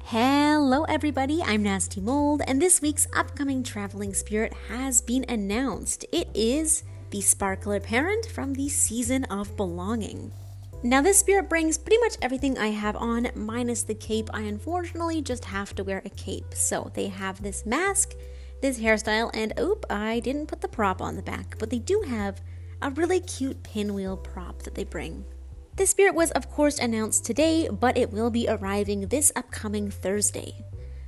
Hello everybody, I'm nastymold, and this week's upcoming traveling spirit has been announced. It is the sparkler parent from the Season of Belonging. Now this spirit brings pretty much everything I have on, minus the cape. I unfortunately just have to wear a cape. So they have this mask, this hairstyle, and I didn't put the prop on the back, but they do have a really cute pinwheel prop that they bring. This spirit was of course announced today, but it will be arriving this upcoming Thursday.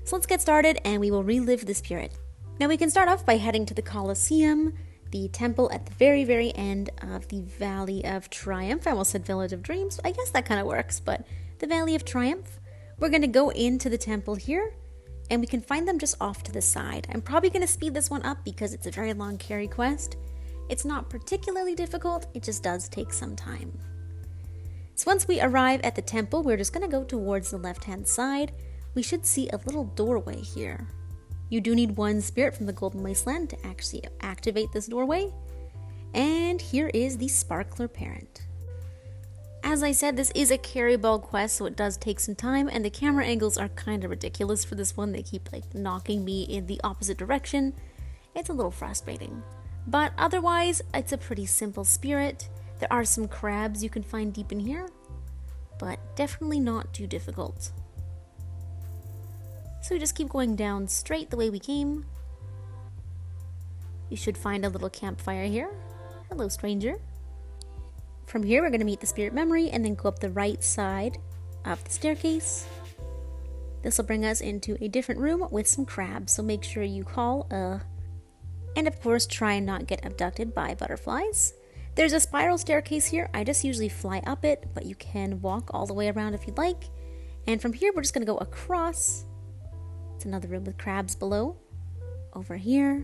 So let's get started and we will relive the spirit. Now we can start off by heading to the Colosseum, the temple at the very end of the Valley of Triumph. I almost said Village of Dreams. I guess that kind of works, but the Valley of Triumph. We're going to go into the temple here and we can find them just off to the side. I'm probably going to speed this one up because it's a very long carry quest. It's not particularly difficult, it just does take some time. So once we arrive at the temple, we're just going to go towards the left-hand side. We should see a little doorway here. You do need one spirit from the Golden Wasteland to actually activate this doorway. And here is the Sparkler Parent. As I said, this is a carry ball quest, so it does take some time, and the camera angles are kind of ridiculous for this one. They keep knocking me in the opposite direction. It's a little frustrating. But otherwise, it's a pretty simple spirit. There are some crabs you can find deep in here, but definitely not too difficult. So we just keep going down straight the way we came. You should find a little campfire here. Hello, stranger. From here, we're going to meet the spirit memory and then go up the right side of the staircase. This will bring us into a different room with some crabs, so make sure you call and of course try and not get abducted by butterflies. There's a spiral staircase here. I just usually fly up it, but you can walk all the way around if you'd like. And from here, we're just going to go across. It's another room with crabs below. Over here.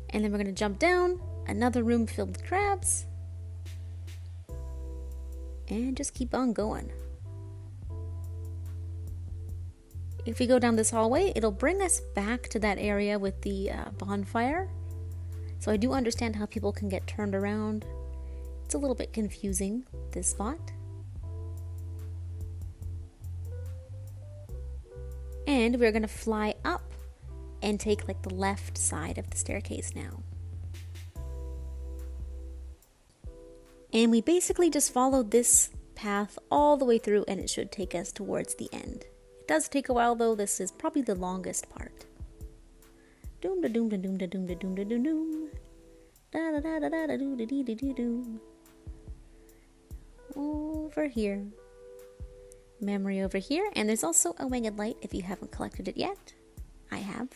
And then we're going to jump down. Another room filled with crabs. And just keep on going. If we go down this hallway, it'll bring us back to that area with the bonfire. So I do understand how people can get turned around. It's a little bit confusing, this spot. And we're going to fly up and take the left side of the staircase now. And we basically just followed this path all the way through and it should take us towards the end. It does take a while though, this is probably the longest part. Doom da doom da doom da doom da doom da doom doom. Da da da da da da doo da dee dee dee doo. Over here. Memory over here, and there's also a winged light if you haven't collected it yet. I have.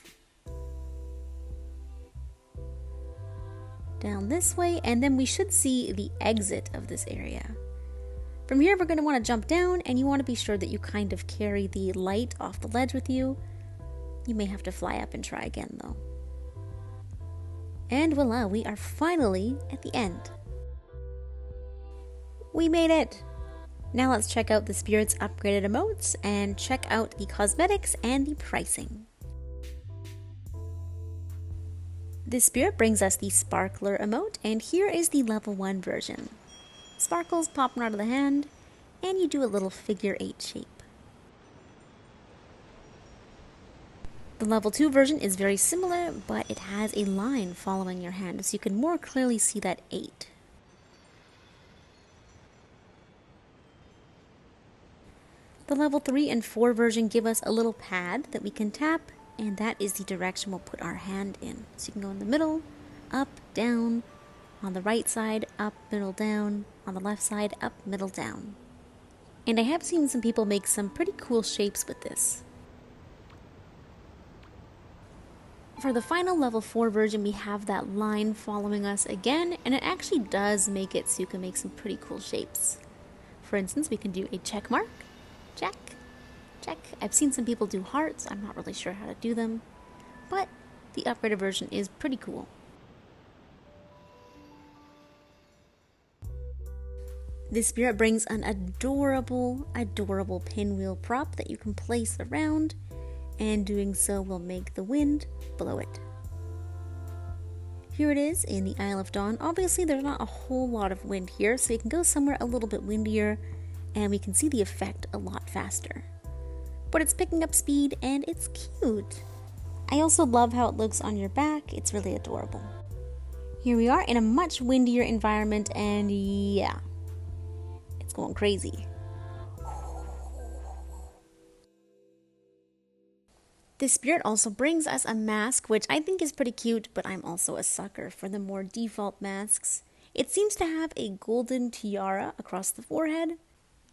Down this way, and then we should see the exit of this area. From here, we're going to want to jump down, and you want to be sure that you kind of carry the light off the ledge with you. You may have to fly up and try again though. And voila, we are finally at the end. We made it! Now let's check out the spirit's upgraded emotes and check out the cosmetics and the pricing. This spirit brings us the Sparkler emote, and here is the level 1 version. Sparkles popping out of the hand, and you do a little figure 8 shape. The level 2 version is very similar, but it has a line following your hand, so you can more clearly see that 8. The level 3 and 4 version give us a little pad that we can tap, and that is the direction we'll put our hand in. So you can go in the middle, up, down, on the right side, up, middle, down, on the left side, up, middle, down. And I have seen some people make some pretty cool shapes with this. For the final level 4 version, we have that line following us again, and it actually does make it so you can make some pretty cool shapes. For instance, we can do a check mark, check, check. I've seen some people do hearts, I'm not really sure how to do them, but the upgraded version is pretty cool. This spirit brings an adorable pinwheel prop that you can place around, and doing so will make the wind blow it. Here it is in the Isle of Dawn. Obviously there's not a whole lot of wind here, so you can go somewhere a little bit windier and we can see the effect a lot faster. but it's picking up speed and it's cute. I also love how it looks on your back. It's really adorable. Here we are in a much windier environment, and yeah, it's going crazy. This spirit also brings us a mask, which I think is pretty cute, but I'm also a sucker for the more default masks. It seems to have a golden tiara across the forehead.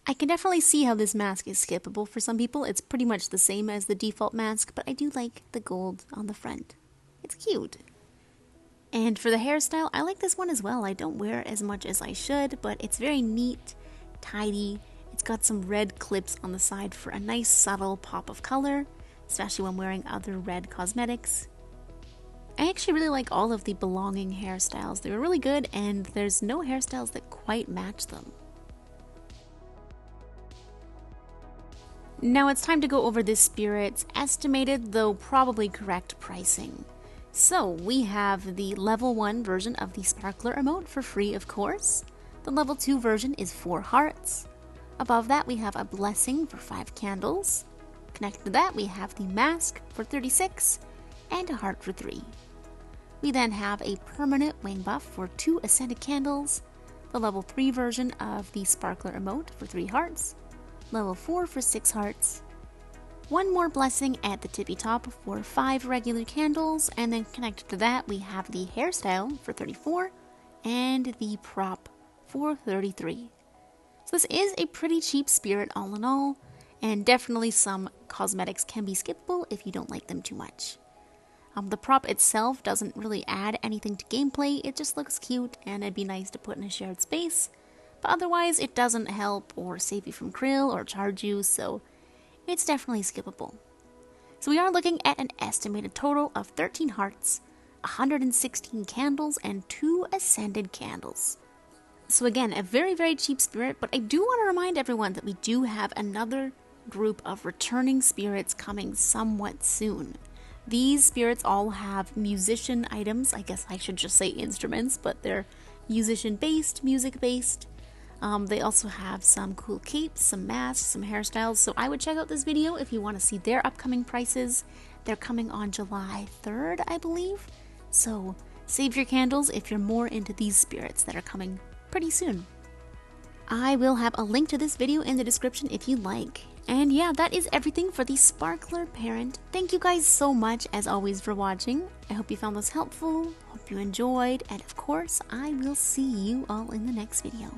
I can definitely see how this mask is skippable for some people. It's pretty much the same as the default mask, but I do like the gold on the front. It's cute. And for the hairstyle, I like this one as well. I don't wear it as much as I should, but it's very neat, tidy. It's got some red clips on the side for a nice subtle pop of color, especially when wearing other red cosmetics. I actually really like all of the belonging hairstyles. They were really good, and there's no hairstyles that quite match them. Now it's time to go over this spirit's estimated, though probably correct, pricing. So we have the level 1 version of the sparkler emote for free, of course. The level 2 version is 4 hearts. Above that we have a blessing for 5 candles. Connected to that we have the mask for 36 and a heart for 3. We then have a permanent wing buff for 2 ascended candles. The level 3 version of the sparkler emote for 3 hearts. Level 4 for 6 hearts, 1 more blessing at the tippy top for 5 regular candles, and then connected to that we have the hairstyle for 34 and the prop for 33. So this is a pretty cheap spirit all in all, and definitely some cosmetics can be skippable if you don't like them too much. The prop itself doesn't really add anything to gameplay, it just looks cute and it'd be nice to put in a shared space. But otherwise, it doesn't help or save you from krill or charge you, so it's definitely skippable. So we are looking at an estimated total of 13 hearts, 116 candles, and 2 ascended candles. So again, a very, very cheap spirit, but I do want to remind everyone that we do have another group of returning spirits coming somewhat soon. These spirits all have musician items. I guess I should just say instruments, but they're musician-based, music-based. They also have some cool capes, some masks, some hairstyles, so I would check out this video if you want to see their upcoming prices. They're coming on July 3rd, I believe, so save your candles if you're more into these spirits that are coming pretty soon. I will have a link to this video in the description if you like. And yeah, that is everything for the Sparkler Parent. Thank you guys so much, as always, for watching. I hope you found this helpful, hope you enjoyed, and of course, I will see you all in the next video.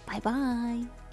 Bye bye!